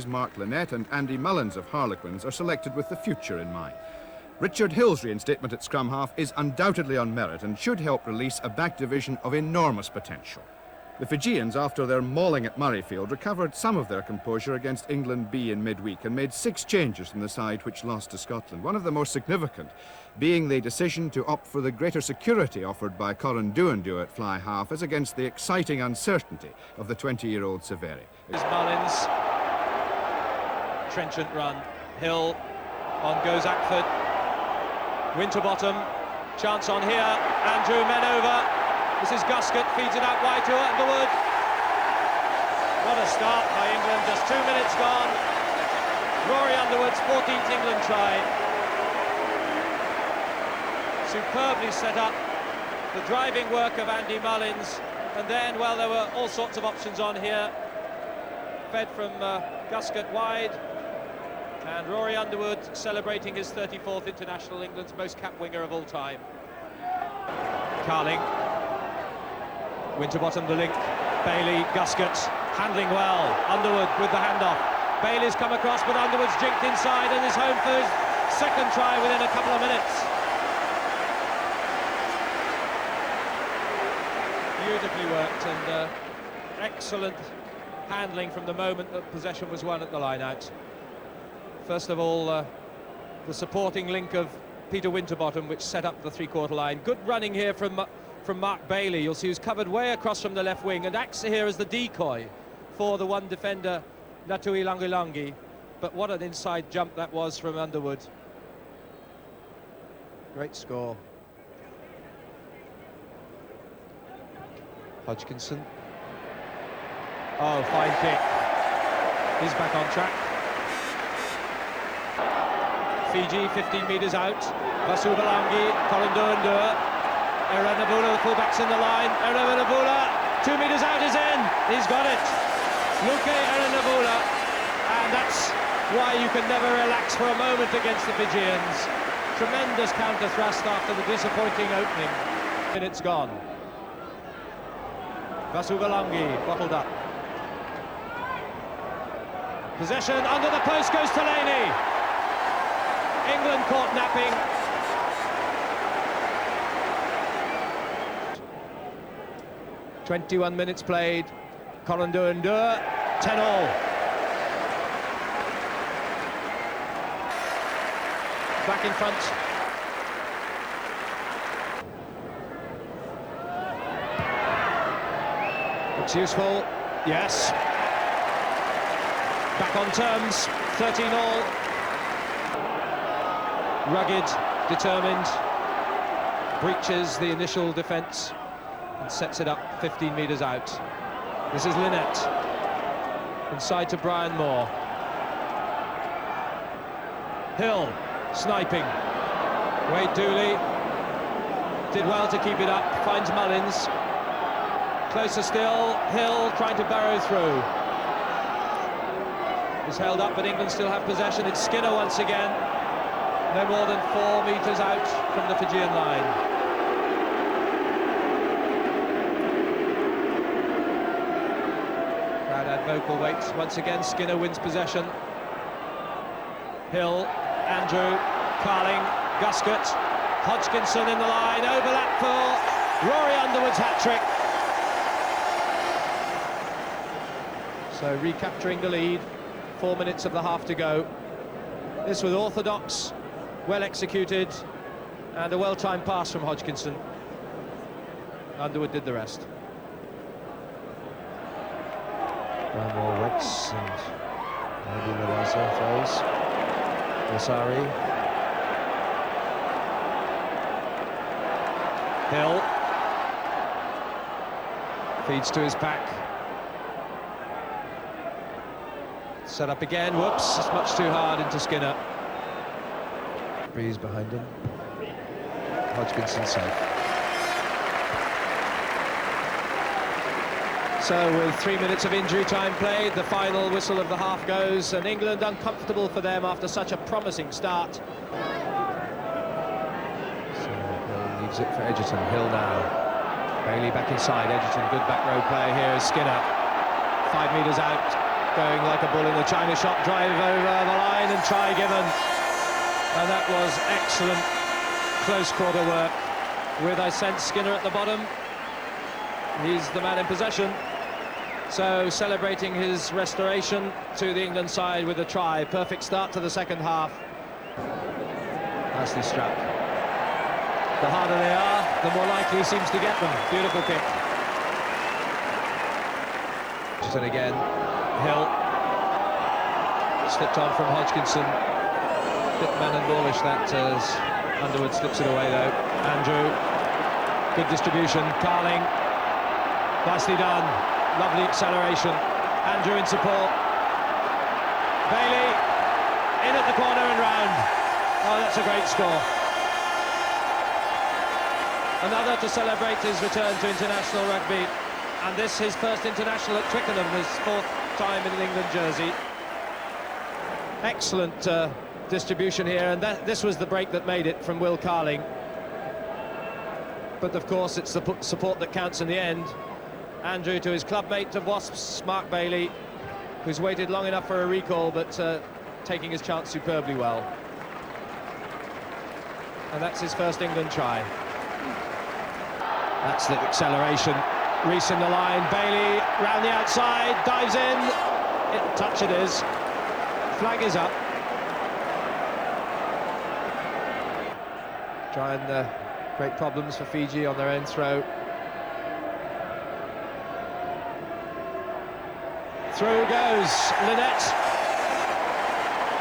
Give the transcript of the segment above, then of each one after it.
Mark Lynette and Andy Mullins of Harlequins are selected with the future in mind. Richard Hill's reinstatement at scrum half is undoubtedly on merit and should help release a back division of enormous potential. The Fijians, after their mauling at Murrayfield, recovered some of their composure against England B in midweek and made 6 changes from the side which lost to Scotland, one of the most significant being the decision to opt for the greater security offered by Coran Duandu at fly half as against the exciting uncertainty of the 20-year-old Severi. Here's Mullins, trenchant run, Hill, on goes Ackford, Winterbottom, chance on here, Andrew men over. This is Guscott, feeds it out wide to Underwood. What a start by England, just 2 minutes gone. Rory Underwood's 14th England try. Superbly set up, the driving work of Andy Mullins, and then, well, there were all sorts of options on here. Fed from Guscott wide, and Rory Underwood celebrating his 34th international, England's most capped winger of all time. Carling. Winterbottom the link, Bailey, Guscott, handling well, Underwood with the handoff. Bailey's come across, but Underwood's jinked inside and is home for his second try within a couple of minutes. Beautifully worked and excellent handling from the moment that possession was won at the line-out. First of all, the supporting link of Peter Winterbottom, which set up the three-quarter line. Good running here from Mark Bailey. You'll see he's covered way across from the left wing and acts here as the decoy for the one defender, Natui Langilangi. But what an inside jump that was from Underwood. Great score. Hodgkinson. Oh, fine kick. He's back on track. Fiji 15 metres out. Vasuvalangi, Coran Duandu. Erenabula, the fullback's in the line. Erenabula, 2 metres out is in. He's got it. Luke Erenabula. And that's why you can never relax for a moment against the Fijians. Tremendous counter thrust after the disappointing opening. Minutes gone. Vasuvalangi bottled up. Possession under the post goes to Laney. England caught napping. "21 minutes played, Coran Duandu, 10-all. Back in front. Looks useful, yes. Back on terms, 13-all. Rugged, determined, breaches the initial defence and sets it up 15 metres out. This is Lynette. Inside to Brian Moore. Hill, sniping. Wade Dooley did well to keep it up, finds Mullins. Closer still, Hill trying to burrow through. Is held up, but England still have possession. It's Skinner once again. No more than 4 metres out from the Fijian line. Vocal weights. Once again, Skinner wins possession. Hill, Andrew, Carling, Guscott, Hodgkinson in the line, overlap for Rory Underwood's hat-trick. So recapturing the lead, 4 minutes of the half to go. This was orthodox, well executed, and a well-timed pass from Hodgkinson. Underwood did the rest. One more Wicks and maybe Malasa throws. Masari. Hill. Feeds to his pack. Set up again, whoops, it's much too hard into Skinner. Breeze behind him. Hodgkinson safe. So with 3 minutes of injury time played, the final whistle of the half goes, and England uncomfortable for them after such a promising start. So Hill leaves it for Egerton. Hill now. Bailey back inside. Egerton, good back row play here is Skinner. 5 metres out. going like a bull in a china shop, drive over the line and try given. And that was excellent close quarter work with, I sense, Skinner at the bottom. He's the man in possession. So celebrating his restoration to the England side with a try. Perfect start to the second half. Nicely struck. The harder they are, the more likely he seems to get them. Beautiful kick. And again, Hill. Slipped on from Hodgkinson. Bit man and ballish that as Underwood slips it away though. Andrew. Good distribution. Carling. Nicely done. Lovely acceleration. Andrew in support. Bailey in at the corner and round. Oh, that's a great score. Another to celebrate his return to international rugby. And this his first international at Twickenham, his fourth time in an England jersey. Excellent distribution here, and this was the break that made it from Will Carling. But of course it's the support that counts in the end. Andrew to his clubmate of Wasps, Mark Bailey, who's waited long enough for a recall, but taking his chance superbly well. And that's his first England try. That's the acceleration. Reese in the line, Bailey round the outside, dives in. Touch it is. Flag is up. Try and create problems for Fiji on their own throw. Through goes Lynette.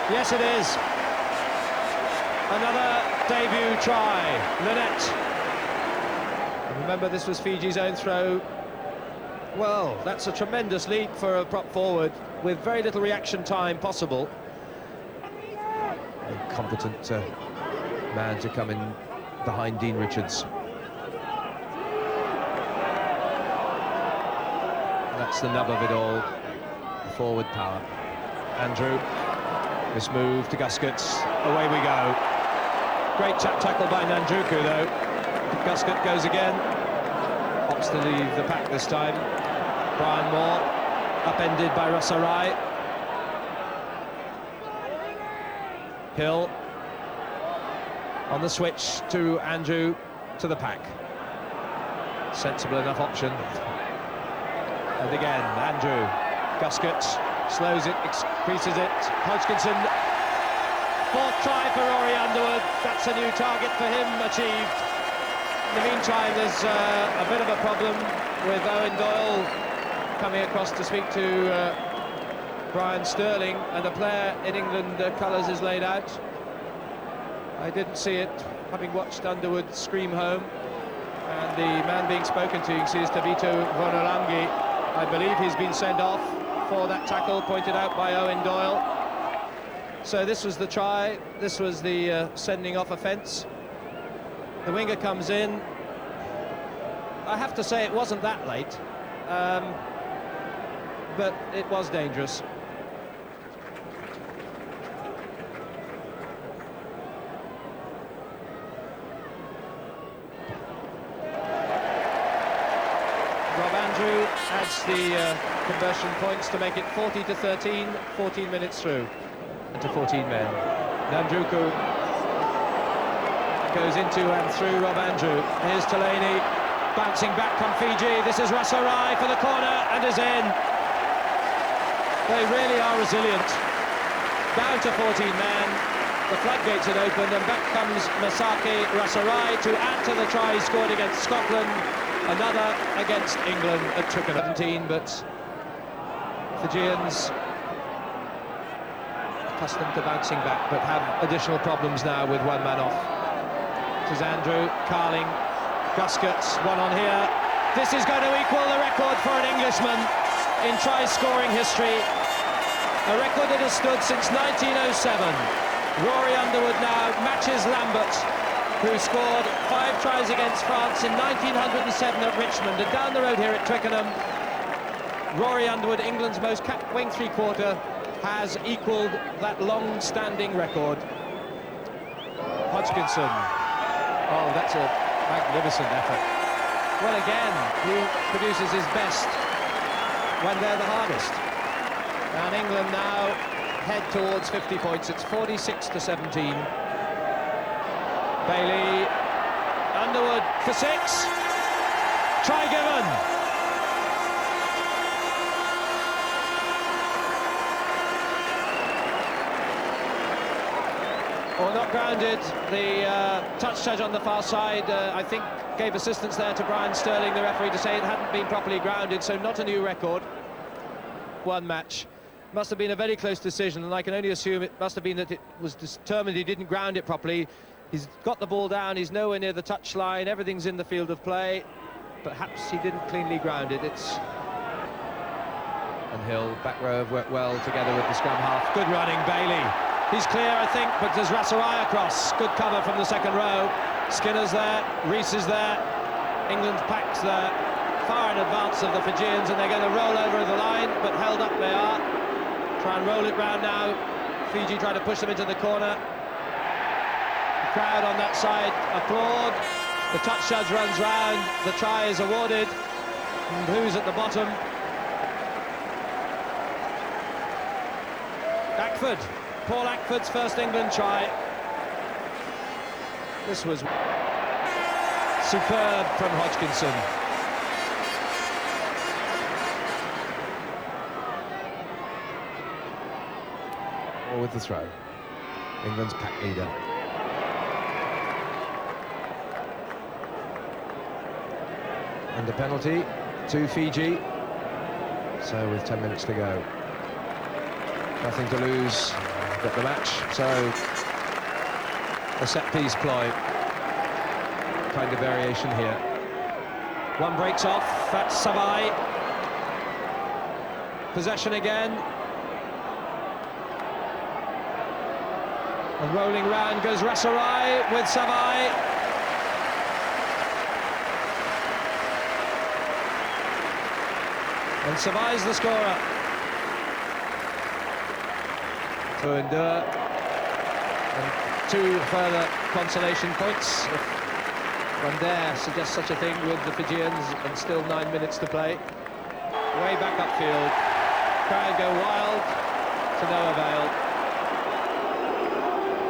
Yes, it is. Another debut try, Lynette. And remember, this was Fiji's own throw. Well, that's a tremendous leap for a prop forward with very little reaction time possible. A competent man to come in behind Dean Richards. That's the nub of it all, the forward power. Andrew, this move to Guskett, away we go. Great tackle by Nandruku though. Guskett goes again, opts to leave the pack this time. Brian Moore, upended by Rasarai. Hill on the switch to Andrew, to the pack. Sensible enough option. And again, Andrew. Guskett slows it, increases it. Hodgkinson. Fourth try for Rory Underwood. That's a new target for him achieved. In the meantime, there's a bit of a problem with Owen Doyle coming across to speak to Brian Sterling, and a player in England colours is laid out. I didn't see it, having watched Underwood scream home, and the man being spoken to, you can see, is Tabito Vonolangi. I believe he's been sent off for that tackle pointed out by Owen Doyle. So this was the try, this was the sending off offence. The winger comes in. I have to say it wasn't that late, but it was dangerous. Rob Andrew adds the conversion points to make it 40-13, 14 minutes through, to 14 men. Nandruku goes into and through Rob Andrew. Here's Delaney, bouncing back from Fiji. This is Rasarai for the corner and is in. They really are resilient. Down to 14 men. The floodgates had opened, and back comes Masaki Rasarai to add to the try he scored against Scotland. Another against England at Twickenham. 17, but Fijians accustomed to bouncing back, but have additional problems now with one man off. This is Andrew, Carling, Guskett, one on here. This is going to equal the record for an Englishman in try-scoring history. A record that has stood since 1907. Rory Underwood now matches Lambert, who scored 5 tries against France in 1907 at Richmond. And down the road here at Twickenham, Rory Underwood, England's most capped wing three-quarter, has equalled that long-standing record. Hodgkinson. Oh, that's a magnificent effort. Well, again, he produces his best when they're the hardest. And England now head towards 50 points. It's 46-17. Bailey, Underwood for 6. Try given. Or not grounded. The touch judge on the far side, I think, gave assistance there to Brian Sterling, the referee, to say it hadn't been properly grounded, so not a new record. One match. Must have been a very close decision, and I can only assume it must have been that it was determined he didn't ground it properly. He's got the ball down, he's nowhere near the touch line, everything's in the field of play. Perhaps he didn't cleanly ground it. And Hill, back row, have worked well together with the scrum half. Good running, Bailey. He's clear, I think, but there's Rasserai across. Good cover from the second row. Skinner's there, Rees is there. England's pack's there, far in advance of the Fijians, and they're going to roll over the line, but held up they are. Try and roll it round now. Fiji try to push them into the corner. The crowd on that side applaud. The touch judge runs round. The try is awarded. And who's at the bottom? Ackford. Paul Ackford's first England try. This was superb from Hodgkinson. Or with the throw. England's pack leader. And a penalty to Fiji. So with 10 minutes to go. Nothing to lose but the match. So a set-piece ploy. Kind of variation here. One breaks off, that's Savai. Possession again. And rolling round goes Rasserai with Savai. And Savai's the scorer. To endure. And 2 further consolation points. If one dare suggest such a thing with the Fijians, and still 9 minutes to play. Way back upfield. Crowd go wild, to no avail.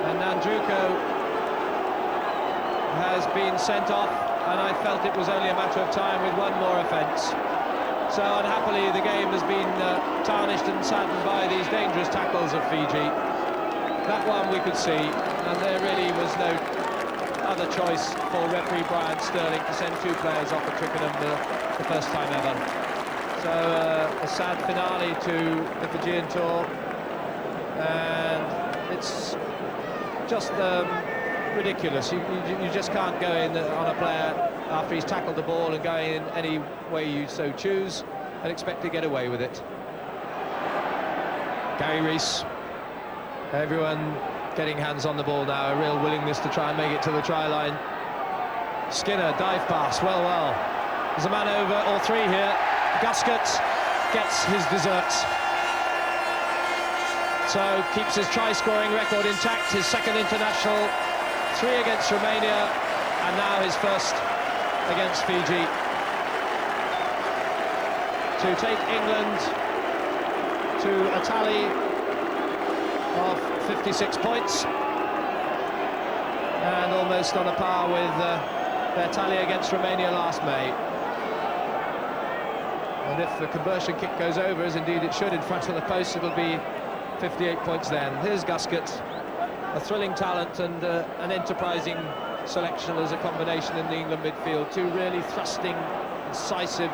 And Nandruko has been sent off, and I felt it was only a matter of time with one more offence. So unhappily the game has been tarnished and saddened by these dangerous tackles of Fiji. That one we could see, and there really was no other choice for referee Brian Sterling to send 2 players off at Twickenham the first time ever. So a sad finale to the Fijian tour, and it's just ridiculous. You just can't go in on a player after he's tackled the ball and going in any way you so choose and expect to get away with it. Gary Rees, everyone getting hands on the ball now, a real willingness to try and make it to the try line. Skinner, dive pass, well. There's a man over, or 3 here. Guscott gets his desserts. So keeps his try-scoring record intact, his second international, 3 against Romania, and now his first against Fiji. To take England to a tally of 56 points, and almost on a par with their tally against Romania last May. And if the conversion kick goes over, as indeed it should, in front of the post, it'll be 58 points then. Here's Guscott, a thrilling talent and an enterprising selection as a combination in the England midfield. 2 really thrusting, incisive,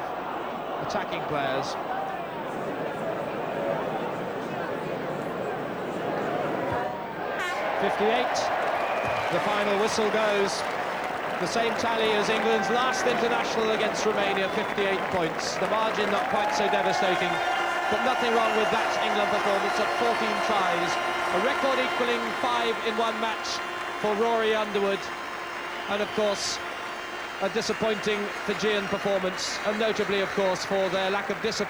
attacking players. .58, the final whistle goes. The same tally as England's last international against Romania, 58 points. The margin not quite so devastating, but nothing wrong with that England performance at 14 tries. A record equalling 5 in one match for Rory Underwood. And of course, a disappointing Fijian performance, and notably, of course, for their lack of discipline.